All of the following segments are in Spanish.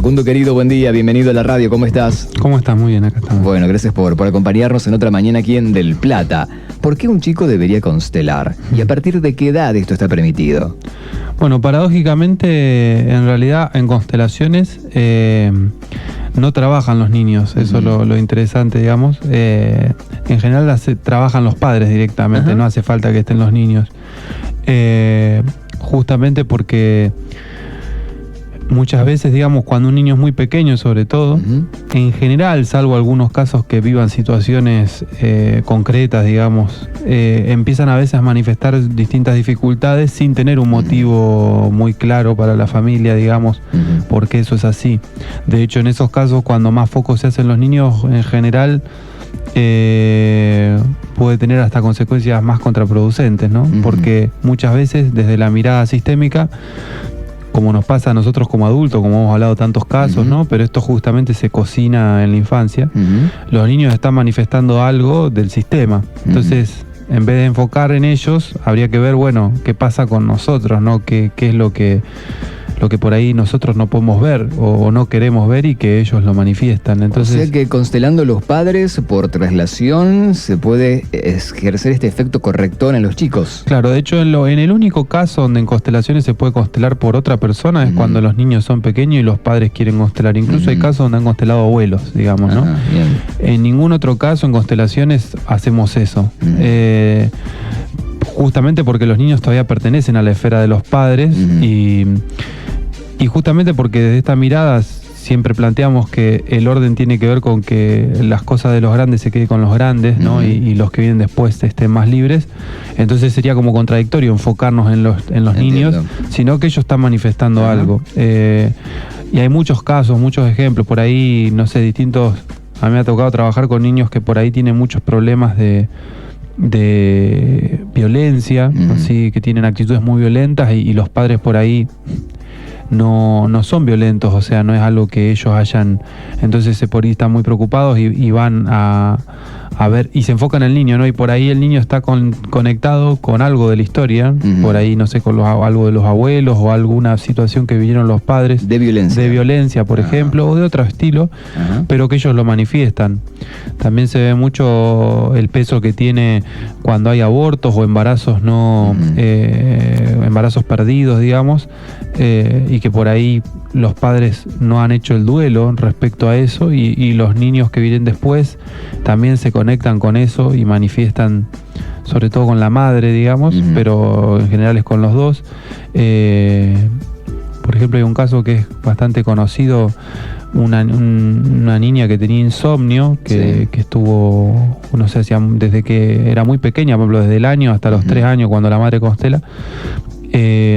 Facundo querido, buen día, bienvenido a la radio, ¿cómo estás? ¿Cómo estás? Muy bien, acá estamos. Bueno, gracias por acompañarnos en otra mañana aquí en Del Plata. ¿Por qué un chico debería constelar? ¿Y a partir de qué edad esto está permitido? Bueno, paradójicamente, en realidad, en constelaciones no trabajan los niños, eso es lo interesante, digamos. En general trabajan los padres directamente, no hace falta que estén los niños. Justamente porque muchas veces, digamos, cuando un niño es muy pequeño, sobre todo, en general, salvo algunos casos que vivan situaciones concretas, digamos, empiezan a veces a manifestar distintas dificultades sin tener un motivo muy claro para la familia, digamos, porque eso es así. De hecho, en esos casos, cuando más foco se hacen los niños, en general, puede tener hasta consecuencias más contraproducentes, ¿no? Porque muchas veces, desde la mirada sistémica, como nos pasa a nosotros como adultos, como hemos hablado de tantos casos, ¿no? Pero esto justamente se cocina en la infancia. Los niños están manifestando algo del sistema. Entonces, en vez de enfocar en ellos, habría que ver, bueno, qué pasa con nosotros, ¿no? ¿Qué es lo que por ahí nosotros no podemos ver o no queremos ver y que ellos lo manifiestan? Entonces, o sea que constelando los padres por traslación se puede ejercer este efecto corrector en los chicos. Claro, de hecho en el único caso donde en constelaciones se puede constelar por otra persona es cuando los niños son pequeños y los padres quieren constelar. Incluso hay casos donde han constelado abuelos, digamos, ¿no? En ningún otro caso en constelaciones hacemos eso. Justamente porque los niños todavía pertenecen a la esfera de los padres y justamente porque desde esta mirada siempre planteamos que el orden tiene que ver con que las cosas de los grandes se queden con los grandes, ¿no? Y los que vienen después estén más libres. Entonces sería como contradictorio enfocarnos en los niños, sino que ellos están manifestando algo. Y hay muchos casos, muchos ejemplos, por ahí, no sé, distintos. A mí me ha tocado trabajar con niños que por ahí tienen muchos problemas de violencia, así, que tienen actitudes muy violentas y los padres por ahí no son violentos, o sea, no es algo que ellos hayan. Entonces por ahí están muy preocupados y van a ver y se enfocan en el niño, ¿no? Y por ahí el niño está conectado con algo de la historia, por ahí, no sé, con algo de los abuelos o alguna situación que vivieron los padres. De violencia. Por ejemplo, o de otro estilo, pero que ellos lo manifiestan. También se ve mucho el peso que tiene cuando hay abortos o embarazos embarazos perdidos, digamos, y que por ahí los padres no han hecho el duelo respecto a eso y los niños que vienen después también se conectan con eso y manifiestan, sobre todo con la madre, digamos, pero en general es con los dos. Por ejemplo, hay un caso que es bastante conocido, una niña que tenía insomnio, que estuvo, no sé, desde que era muy pequeña, por ejemplo, desde el año hasta los 3 años, cuando la madre constela,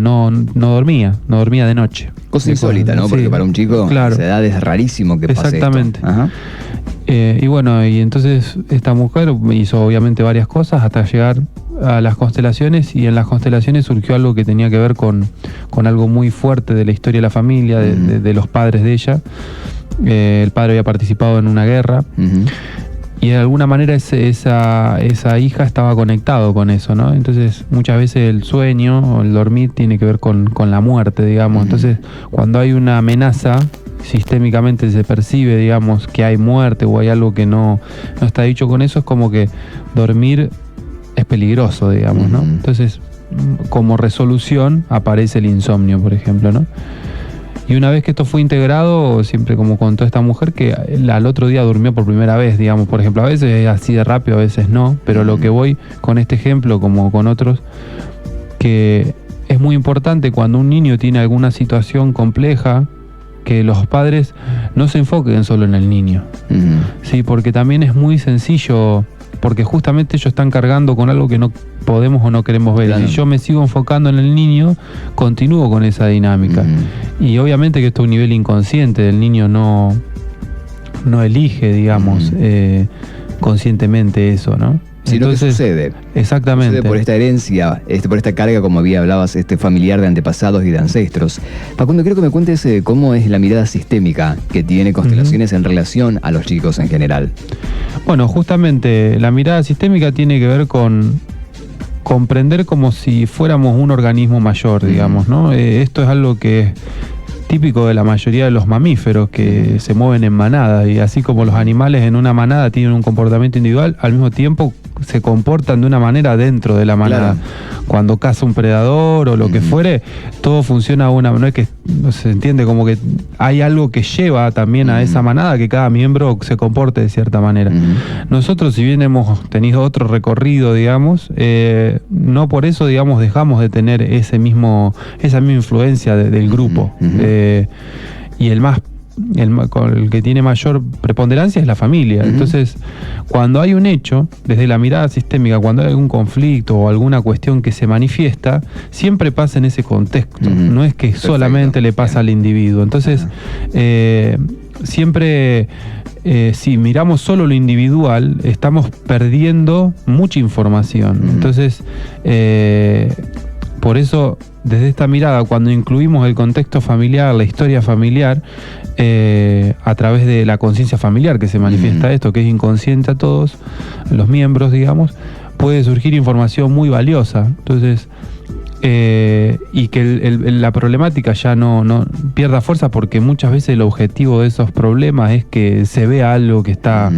no dormía de noche. Cosa insólita, ¿no? Porque para un chico a esa edad es rarísimo que pase esto. Exactamente. Y bueno, y entonces esta mujer hizo obviamente varias cosas hasta llegar a las constelaciones, y en las constelaciones surgió algo que tenía que ver con algo muy fuerte de la historia de la familia, de los padres de ella. El padre había participado en una guerra. Y de alguna manera esa hija estaba conectado con eso, ¿no? Entonces muchas veces el sueño o el dormir tiene que ver con la muerte, digamos. Entonces cuando hay una amenaza, sistémicamente se percibe, digamos, que hay muerte o hay algo que no está dicho con eso, es como que dormir es peligroso, digamos, ¿no? Entonces, como resolución aparece el insomnio, por ejemplo, ¿no? Y una vez que esto fue integrado, siempre como contó esta mujer, que al otro día durmió por primera vez, digamos, por ejemplo, a veces es así de rápido, a veces no, pero lo que voy con este ejemplo, como con otros, que es muy importante cuando un niño tiene alguna situación compleja, que los padres no se enfoquen solo en el niño, sí, porque también es muy sencillo, porque justamente ellos están cargando con algo que no podemos o no queremos ver. Y si yo me sigo enfocando en el niño, continúo con esa dinámica. Y obviamente que esto es un nivel inconsciente, el niño no elige, digamos, conscientemente eso, ¿no? Sino que sucede. Exactamente. Sucede por esta herencia, por esta carga, como hablabas, familiar de antepasados y de ancestros. Facundo, quiero que me cuentes cómo es la mirada sistémica que tiene constelaciones en relación a los chicos en general. Bueno, justamente la mirada sistémica tiene que ver con comprender como si fuéramos un organismo mayor, digamos, ¿no? Esto es algo que típico de la mayoría de los mamíferos que se mueven en manadas, y así como los animales en una manada tienen un comportamiento individual, al mismo tiempo se comportan de una manera dentro de la manada. Claro. Cuando caza un predador o lo que fuere, todo funciona no es que no se entiende, como que hay algo que lleva también a esa manada, que cada miembro se comporte de cierta manera. Nosotros, si bien hemos tenido otro recorrido, digamos, no por eso, digamos, dejamos de tener esa misma influencia del grupo. Y el que tiene mayor preponderancia es la familia. Entonces, cuando hay un hecho, desde la mirada sistémica, cuando hay algún conflicto o alguna cuestión que se manifiesta, siempre pasa en ese contexto. No es que solamente le pasa al individuo. Entonces, siempre, si miramos solo lo individual, estamos perdiendo mucha información. Entonces, por eso, desde esta mirada, cuando incluimos el contexto familiar, la historia familiar, a través de la conciencia familiar que se manifiesta esto, que es inconsciente a todos los miembros, digamos, puede surgir información muy valiosa. Entonces, y que la problemática ya no pierda fuerza, porque muchas veces el objetivo de esos problemas es que se vea algo que está,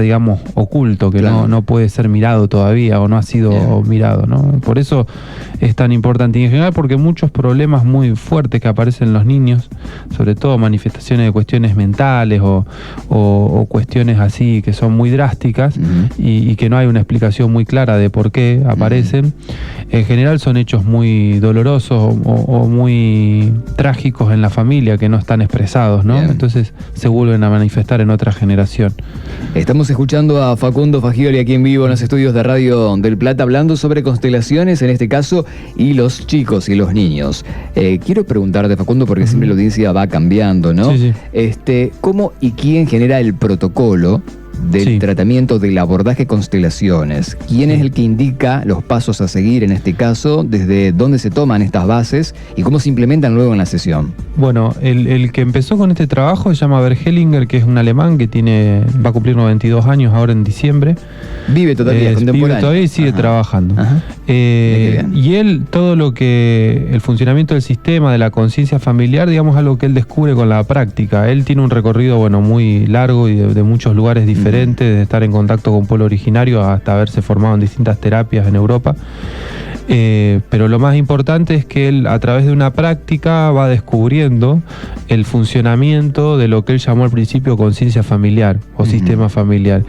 digamos, oculto, que no puede ser mirado todavía o no ha sido mirado, ¿no? Por eso es tan importante, y en general porque muchos problemas muy fuertes que aparecen en los niños, sobre todo manifestaciones de cuestiones mentales o cuestiones así que son muy drásticas y que no hay una explicación muy clara de por qué aparecen, en general son hechos muy dolorosos o muy trágicos en la familia que no están expresados, ¿no? Entonces se vuelven a manifestar en otra generación. Estamos escuchando a Facundo Fagioli aquí en vivo en los estudios de Radio del Plata, hablando sobre constelaciones en este caso y los chicos y los niños. Quiero preguntarte, Facundo, porque siempre la audiencia va cambiando, ¿no? Sí. ¿Cómo y quién genera el protocolo del tratamiento del abordaje constelaciones? ¿Quién es el que indica los pasos a seguir en este caso? ¿Desde dónde se toman estas bases y cómo se implementan luego en la sesión? Bueno, el que empezó con este trabajo se llama Bert Hellinger, que es un alemán que va a cumplir 92 años ahora en diciembre. Vive todavía, contemporáneo. Vive todavía y sigue trabajando. Y él, todo el funcionamiento del sistema, de la conciencia familiar, digamos, algo que él descubre con la práctica. Él tiene un recorrido, muy largo y de muchos lugares diferentes, desde estar en contacto con pueblo originario hasta haberse formado en distintas terapias en Europa. Pero lo más importante es que él, a través de una práctica, va descubriendo el funcionamiento de lo que él llamó al principio conciencia familiar o sistema familiar,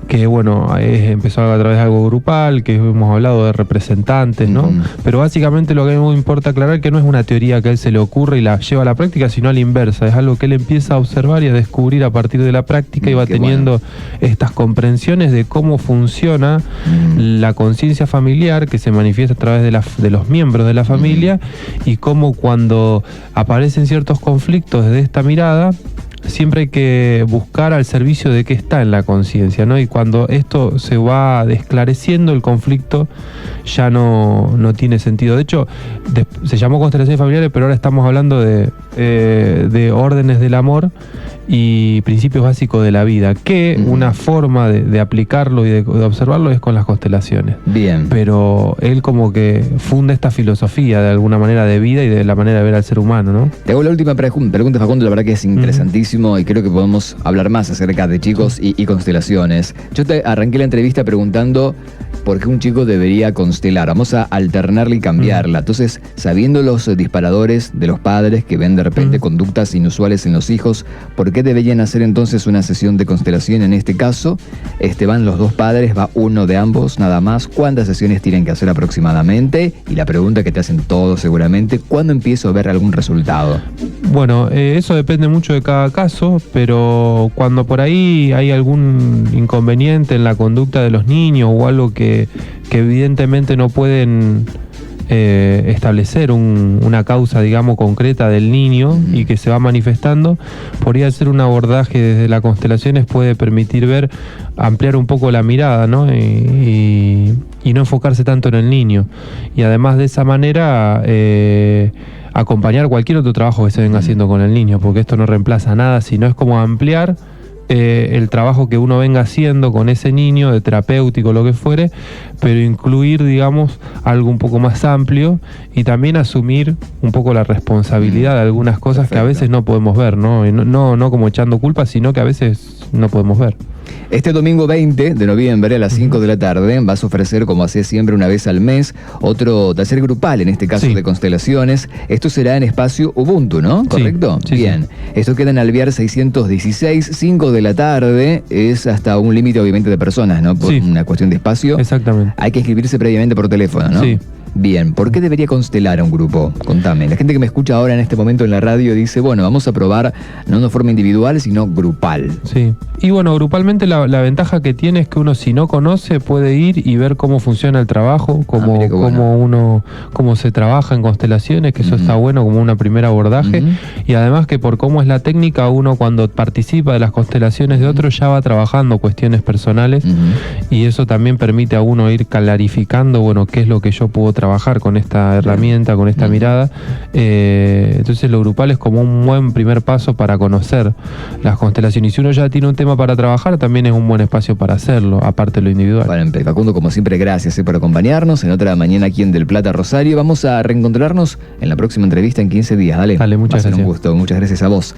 que empezó a través de algo grupal, que hemos hablado de representantes, ¿no? Pero básicamente lo que a mí me importa aclarar, que no es una teoría que a él se le ocurre y la lleva a la práctica, sino a la inversa. Es algo que él empieza a observar y a descubrir a partir de la práctica, y va teniendo estas comprensiones de cómo funciona la conciencia familiar, que se manifiesta a través de los miembros de la familia, y cómo cuando aparecen ciertos conflictos desde esta mirada, siempre hay que buscar al servicio de qué está en la conciencia, ¿no? Y cuando esto se va esclareciendo, el conflicto ya no tiene sentido. De hecho, se llamó constelaciones familiares, pero ahora estamos hablando de órdenes del amor y principios básicos de la vida, que una forma de aplicarlo y de observarlo es con las constelaciones. Bien. Pero él como que funda esta filosofía de alguna manera de vida y de la manera de ver al ser humano, ¿no? Te hago la última pregunta, Facundo, la verdad que es interesantísimo y creo que podemos hablar más acerca de chicos y constelaciones. Yo te arranqué la entrevista preguntando por qué un chico debería constelar. Vamos a alternarla y cambiarla. Entonces, sabiendo los disparadores de los padres que ven de repente conductas inusuales en los hijos, ¿por qué deberían hacer entonces una sesión de constelación en este caso? Van los dos padres, va uno de ambos, nada más. ¿Cuántas sesiones tienen que hacer aproximadamente? Y la pregunta que te hacen todos seguramente, ¿cuándo empiezo a ver algún resultado? Bueno, eso depende mucho de cada caso, pero cuando por ahí hay algún inconveniente en la conducta de los niños o algo que evidentemente no pueden establecer una causa, digamos, concreta del niño y que se va manifestando, podría ser un abordaje desde las constelaciones, puede permitir ampliar un poco la mirada, ¿no? Y no enfocarse tanto en el niño. Y además de esa manera acompañar cualquier otro trabajo que se venga haciendo con el niño, porque esto no reemplaza nada, sino es como ampliar el trabajo que uno venga haciendo con ese niño, de terapéutico, lo que fuere, pero incluir, digamos, algo un poco más amplio y también asumir un poco la responsabilidad de algunas cosas que a veces no podemos ver, ¿no? No como echando culpa, sino que a veces no podemos ver. Este domingo 20 de noviembre a las 5 de la tarde vas a ofrecer, como hace siempre una vez al mes, otro taller grupal, en este caso de constelaciones. Esto será en espacio Ubuntu, ¿no? ¿Correcto? Sí, bien. Sí. Esto queda en Alvear 616, 5 de la tarde. Es hasta un límite, obviamente, de personas, ¿no? Por una cuestión de espacio. Exactamente. Hay que inscribirse previamente por teléfono, ¿no? Sí. Bien, ¿por qué debería constelar a un grupo? Contame. La gente que me escucha ahora en este momento en la radio dice, bueno, vamos a probar no de forma individual, sino grupal. Sí. Y bueno, grupalmente la ventaja que tiene es que uno, si no conoce, puede ir y ver cómo funciona el trabajo, cómo se trabaja en constelaciones, que eso está bueno como un primer abordaje. Y además que por cómo es la técnica, uno cuando participa de las constelaciones de otros ya va trabajando cuestiones personales y eso también permite a uno ir clarificando, bueno, qué es lo que yo puedo trabajar con esta herramienta, con esta mirada. Entonces lo grupal es como un buen primer paso para conocer las constelaciones. Y si uno ya tiene un tema para trabajar, también es un buen espacio para hacerlo, aparte de lo individual. Bueno, Facundo, como siempre, gracias por acompañarnos en otra mañana aquí en Del Plata, Rosario. Vamos a reencontrarnos en la próxima entrevista en 15 días. Dale, muchas gracias. Un gusto, muchas gracias a vos.